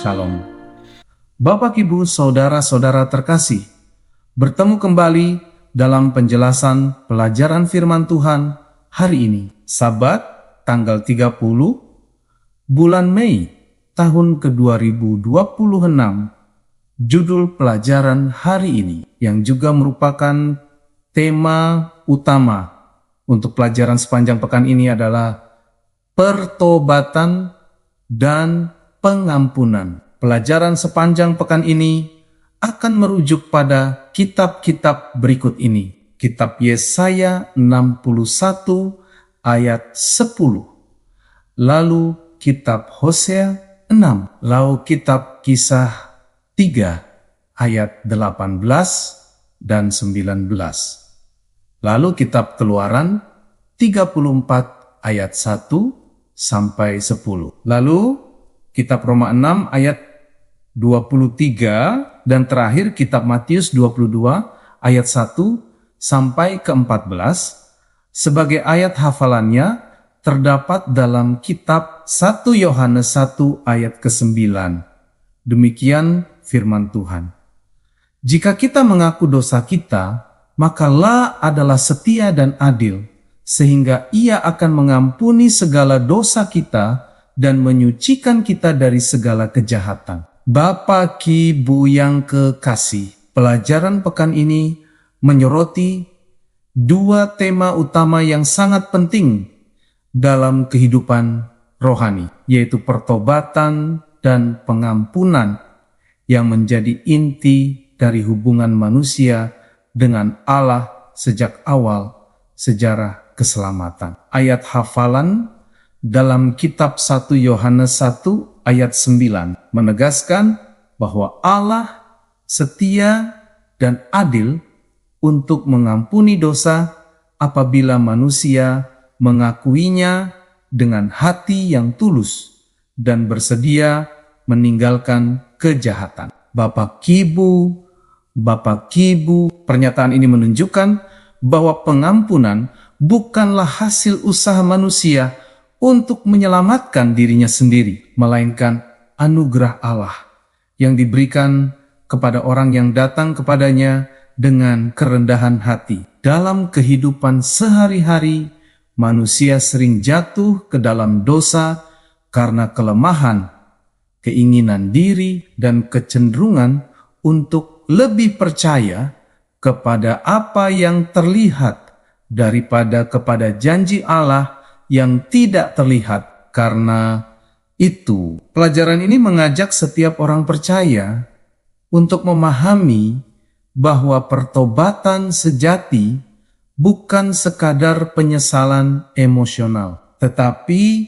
Shalom. Bapak, Ibu, Saudara-saudara terkasih, bertemu kembali dalam penjelasan pelajaran firman Tuhan hari ini, Sabat tanggal 30 bulan Mei tahun ke-2026. Judul pelajaran hari ini yang juga merupakan tema utama untuk pelajaran sepanjang pekan ini adalah pertobatan dan pengampunan. Pelajaran sepanjang pekan ini akan merujuk pada kitab-kitab berikut ini. Kitab Yesaya 61 ayat 10. Lalu kitab Hosea 6. Lalu kitab Kisah 3 ayat 18 dan 19. Lalu kitab Keluaran 34 ayat 1 sampai 10. Lalu kitab Roma 6 ayat 23 dan terakhir kitab Matius 22 ayat 1 sampai ke 14 sebagai ayat hafalannya terdapat dalam kitab 1 Yohanes 1 ayat ke-9. Demikian firman Tuhan. Jika kita mengaku dosa kita, maka Allah adalah setia dan adil, sehingga Ia akan mengampuni segala dosa kita dan menyucikan kita dari segala kejahatan. Bapak, Ibu yang kekasih, pelajaran pekan ini menyoroti dua tema utama yang sangat penting dalam kehidupan rohani, yaitu pertobatan dan pengampunan yang menjadi inti dari hubungan manusia dengan Allah sejak awal sejarah keselamatan. Ayat hafalan dalam kitab 1 Yohanes 1 ayat 9 menegaskan bahwa Allah setia dan adil untuk mengampuni dosa apabila manusia mengakuinya dengan hati yang tulus dan bersedia meninggalkan kejahatan. Bapak Ibu, pernyataan ini menunjukkan bahwa pengampunan bukanlah hasil usaha manusia untuk menyelamatkan dirinya sendiri, melainkan anugerah Allah yang diberikan kepada orang yang datang kepadanya dengan kerendahan hati. Dalam kehidupan sehari-hari, manusia sering jatuh ke dalam dosa karena kelemahan, keinginan diri, dan kecenderungan untuk lebih percaya kepada apa yang terlihat daripada kepada janji Allah yang tidak terlihat. Karena itu, pelajaran ini mengajak setiap orang percaya untuk memahami bahwa pertobatan sejati bukan sekadar penyesalan emosional, tetapi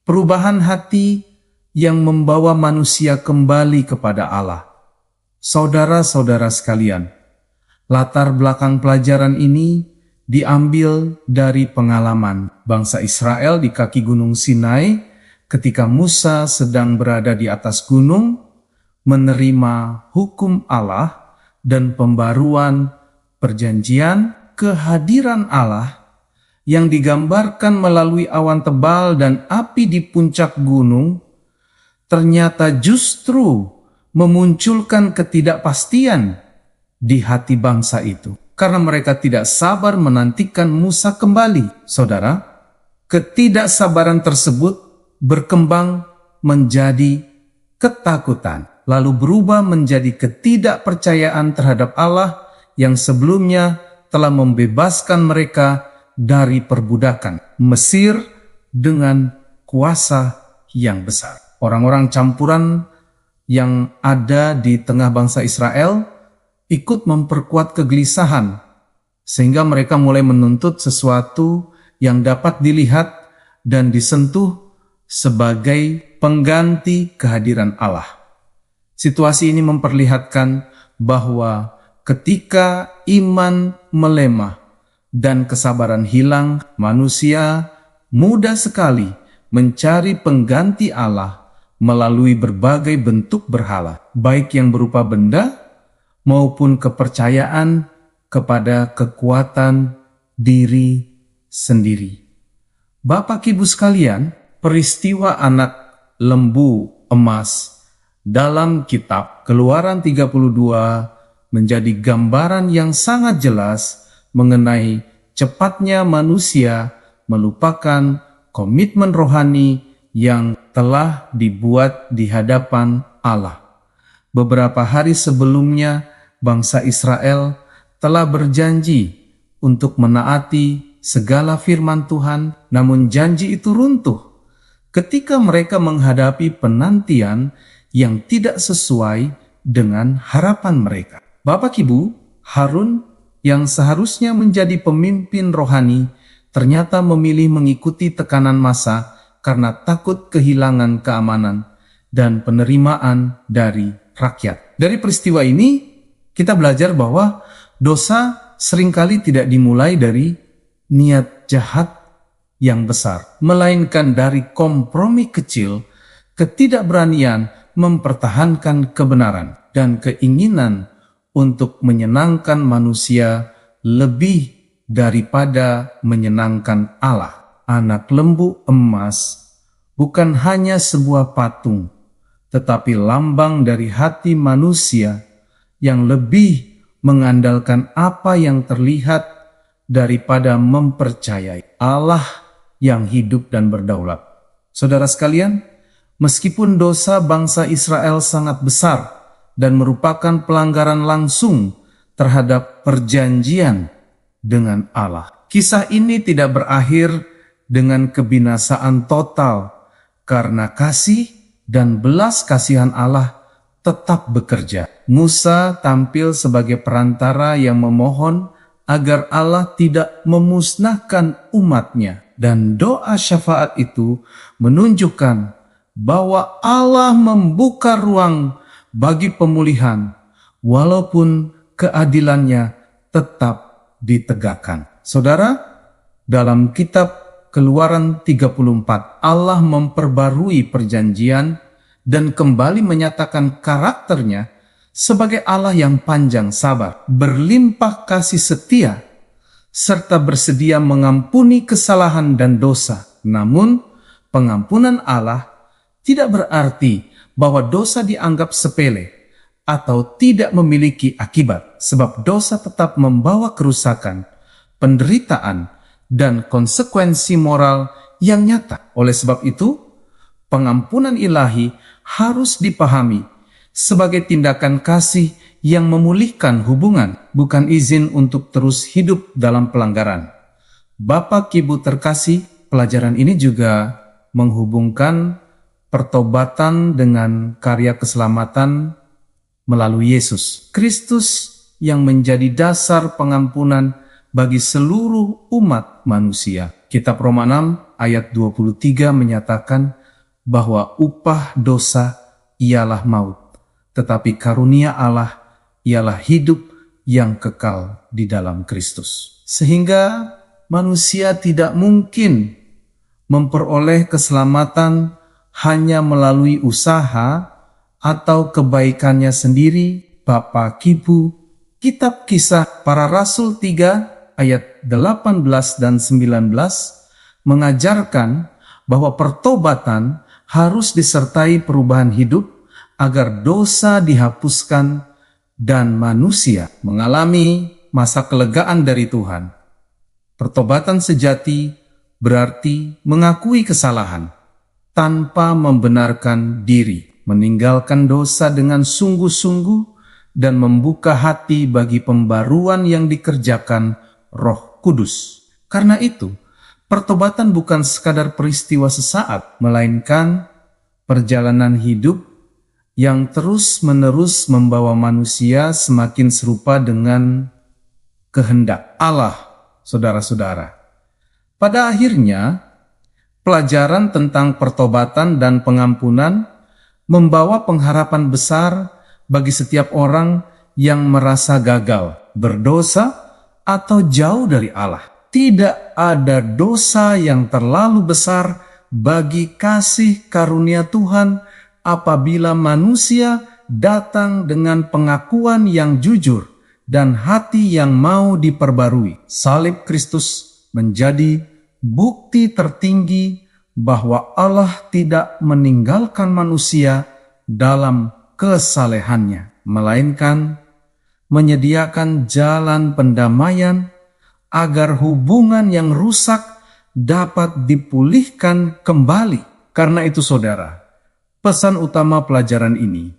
perubahan hati yang membawa manusia kembali kepada Allah. Saudara-saudara sekalian, latar belakang pelajaran ini diambil dari pengalaman bangsa Israel di kaki Gunung Sinai ketika Musa sedang berada di atas gunung menerima hukum Allah dan pembaruan perjanjian. Kehadiran Allah yang digambarkan melalui awan tebal dan api di puncak gunung ternyata justru memunculkan ketidakpastian di hati bangsa itu. Karena mereka tidak sabar menantikan Musa kembali. Saudara, ketidaksabaran tersebut berkembang menjadi ketakutan, lalu berubah menjadi ketidakpercayaan terhadap Allah yang sebelumnya telah membebaskan mereka dari perbudakan Mesir dengan kuasa yang besar. Orang-orang campuran yang ada di tengah bangsa Israel ikut memperkuat kegelisahan, sehingga mereka mulai menuntut sesuatu yang dapat dilihat dan disentuh sebagai pengganti kehadiran Allah. Situasi ini memperlihatkan bahwa ketika iman melemah dan kesabaran hilang, manusia mudah sekali mencari pengganti Allah melalui berbagai bentuk berhala, baik yang berupa benda maupun kepercayaan kepada kekuatan diri sendiri. Bapak Ibu sekalian, peristiwa anak lembu emas Dalam kitab Keluaran 32 menjadi gambaran yang sangat jelas mengenai cepatnya manusia melupakan komitmen rohani yang telah dibuat di hadapan Allah. Beberapa hari sebelumnya, bangsa Israel telah berjanji untuk menaati segala firman Tuhan, namun janji itu runtuh ketika mereka menghadapi penantian yang tidak sesuai dengan harapan mereka. Bapak Ibu, Harun yang seharusnya menjadi pemimpin rohani ternyata memilih mengikuti tekanan massa karena takut kehilangan keamanan dan penerimaan dari rakyat. Dari peristiwa ini, kita belajar bahwa dosa seringkali tidak dimulai dari niat jahat yang besar, melainkan dari kompromi kecil, ketidakberanian mempertahankan kebenaran, dan keinginan untuk menyenangkan manusia lebih daripada menyenangkan Allah. Anak lembu emas bukan hanya sebuah patung, tetapi lambang dari hati manusia yang lebih mengandalkan apa yang terlihat daripada mempercayai Allah yang hidup dan berdaulat. Saudara sekalian, meskipun dosa bangsa Israel sangat besar dan merupakan pelanggaran langsung terhadap perjanjian dengan Allah, kisah ini tidak berakhir dengan kebinasaan total karena kasih dan belas kasihan Allah tetap bekerja. Musa tampil sebagai perantara yang memohon agar Allah tidak memusnahkan umatnya, dan doa syafaat itu menunjukkan bahwa Allah membuka ruang bagi pemulihan walaupun keadilannya tetap ditegakkan. Saudara, dalam kitab Keluaran 34, Allah memperbarui perjanjian dan kembali menyatakan karakternya sebagai Allah yang panjang sabar, berlimpah kasih setia, serta bersedia mengampuni kesalahan dan dosa. Namun, pengampunan Allah tidak berarti bahwa dosa dianggap sepele atau tidak memiliki akibat, sebab dosa tetap membawa kerusakan, penderitaan, dan konsekuensi moral yang nyata. Oleh sebab itu, pengampunan ilahi harus dipahami sebagai tindakan kasih yang memulihkan hubungan, bukan izin untuk terus hidup dalam pelanggaran. Bapak Ibu terkasih, pelajaran ini juga menghubungkan pertobatan dengan karya keselamatan melalui Yesus Kristus yang menjadi dasar pengampunan bagi seluruh umat manusia. Kitab Roma 6 ayat 23 menyatakan bahwa upah dosa ialah maut, tetapi karunia Allah ialah hidup yang kekal di dalam Kristus. Sehingga manusia tidak mungkin memperoleh keselamatan hanya melalui usaha atau kebaikannya sendiri. Bapak Ibu, kitab Kisah Para Rasul 3 ayat 18 dan 19 mengajarkan bahwa pertobatan harus disertai perubahan hidup agar dosa dihapuskan dan manusia mengalami masa kelegaan dari Tuhan. Pertobatan sejati berarti mengakui kesalahan tanpa membenarkan diri, meninggalkan dosa dengan sungguh-sungguh, dan membuka hati bagi pembaruan yang dikerjakan Roh Kudus. Karena itu, pertobatan bukan sekadar peristiwa sesaat, melainkan perjalanan hidup yang terus-menerus membawa manusia semakin serupa dengan kehendak Allah, saudara-saudara. Pada akhirnya, pelajaran tentang pertobatan dan pengampunan membawa pengharapan besar bagi setiap orang yang merasa gagal, berdosa, atau jauh dari Allah. Tidak ada dosa yang terlalu besar bagi kasih karunia Tuhan apabila manusia datang dengan pengakuan yang jujur dan hati yang mau diperbarui. Salib Kristus menjadi bukti tertinggi bahwa Allah tidak meninggalkan manusia dalam kesalehannya, melainkan menyediakan jalan pendamaian agar hubungan yang rusak dapat dipulihkan kembali. Karena itu saudara, pesan utama pelajaran ini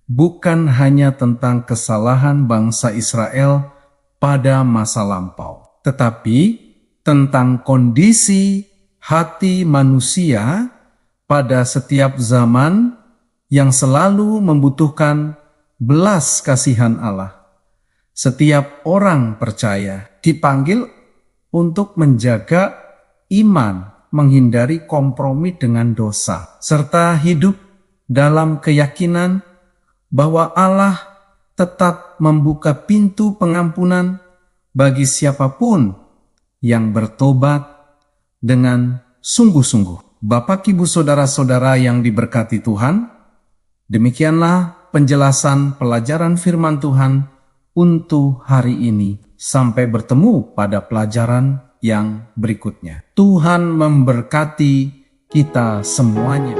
bukan hanya tentang kesalahan bangsa Israel pada masa lampau, tetapi tentang kondisi hati manusia pada setiap zaman yang selalu membutuhkan belas kasihan Allah. Setiap orang percaya dipanggil untuk menjaga iman, menghindari kompromi dengan dosa, serta hidup dalam keyakinan bahwa Allah tetap membuka pintu pengampunan bagi siapapun yang bertobat dengan sungguh-sungguh. Bapak, Ibu, saudara-saudara yang diberkati Tuhan, demikianlah penjelasan pelajaran firman Tuhan untuk hari ini. Sampai bertemu pada pelajaran yang berikutnya. Tuhan memberkati kita semuanya.